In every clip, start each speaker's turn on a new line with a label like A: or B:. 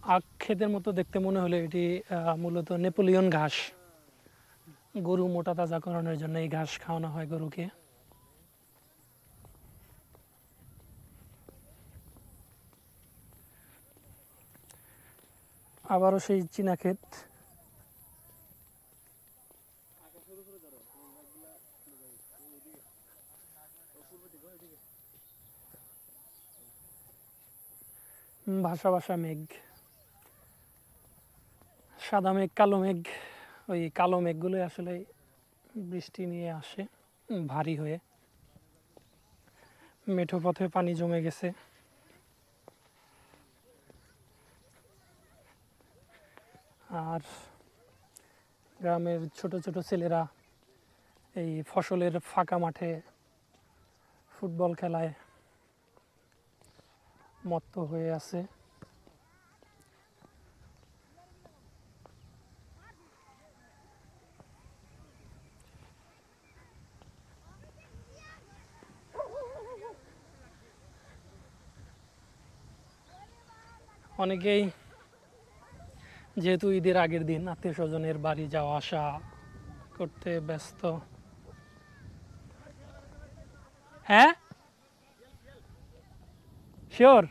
A: আখ ক্ষেতের মতো দেখতে মনে হলে এটি মূলত নেপোলিয়ন ঘাস। গরু মোটা তাজাকরণের জন্য এই ঘাস খাওয়ানো হয় গরুকে। আবারও সেই চীনা ক্ষেত। ভাসা ভাসা মেঘ, সাদা মেঘ, কালো মেঘ। ওই কালো মেঘগুলো আসলে বৃষ্টি নিয়ে আসে ভারী হয়ে। মেঠো পথে পানি জমে গেছে। আর গ্রামের ছোট ছোট ছেলেরা এই ফসলের ফাঁকা মাঠে ফুটবল খেলায় মত্ত হয়ে আছে। অনেকেই যেহেতু ঈদের আগের দিন আত্মীয় স্বজনের বাড়ি যাওয়া আসা করতে ব্যস্ত। হ্যাঁ, শিওর।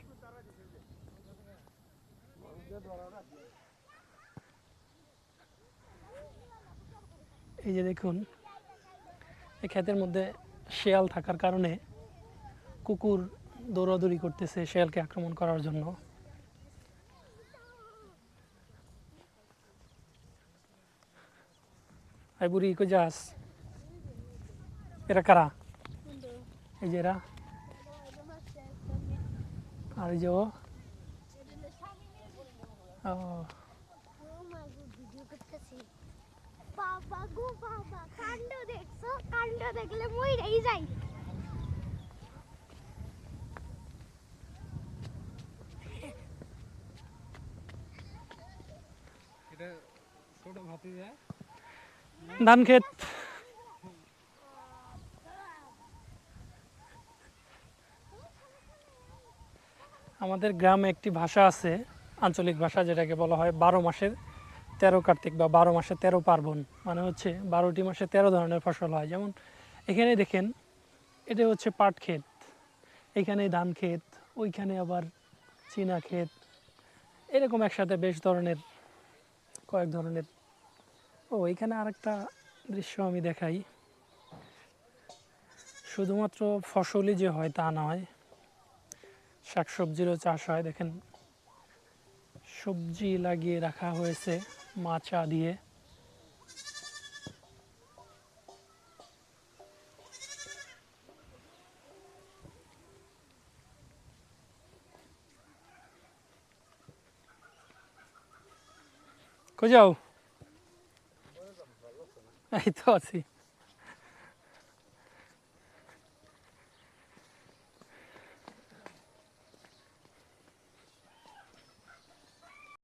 A: এই যে দেখুন, এই ক্ষেতের মধ্যে শেয়াল থাকার কারণে কুকুর দৌড়াদৌড়ি করতেছে শেয়ালকে আক্রমণ করার জন্য। আই বুড়ি কই যাস? এরা কারা? এই যে এরা। আর এই যে ও।
B: বাবা গো বাবা, কাণ্ড দেখছো? কাণ্ড দেখলে মইরাই যাই।
C: এটা ছোট ভাতিজা
A: ধান ক্ষেত। আমাদের গ্রামে একটি ভাষা আছে, আঞ্চলিক ভাষা, যেটাকে বলা হয় 12 মাসের 13 কার্তিক বা 12 মাসে 13 পার্বণ। মানে হচ্ছে 12টি মাসে 13 ধরনের ফসল হয়। যেমন এখানে দেখেন, এটা হচ্ছে পাট ক্ষেত, এখানে ধান ক্ষেত, ওইখানে আবার চীনা ক্ষেত, এরকম একসাথে বেশ ধরনের, কয়েক ধরনের। ও এখানে আরেকটা দৃশ্য আমি দেখাই। শুধুমাত্র ফসলই যে হয় তা নয়, শাকসবজিরও চাষ হয়। দেখেন, সবজি লাগিয়ে রাখা হয়েছে মাচা দিয়ে। কই যাও? এই তো আছি।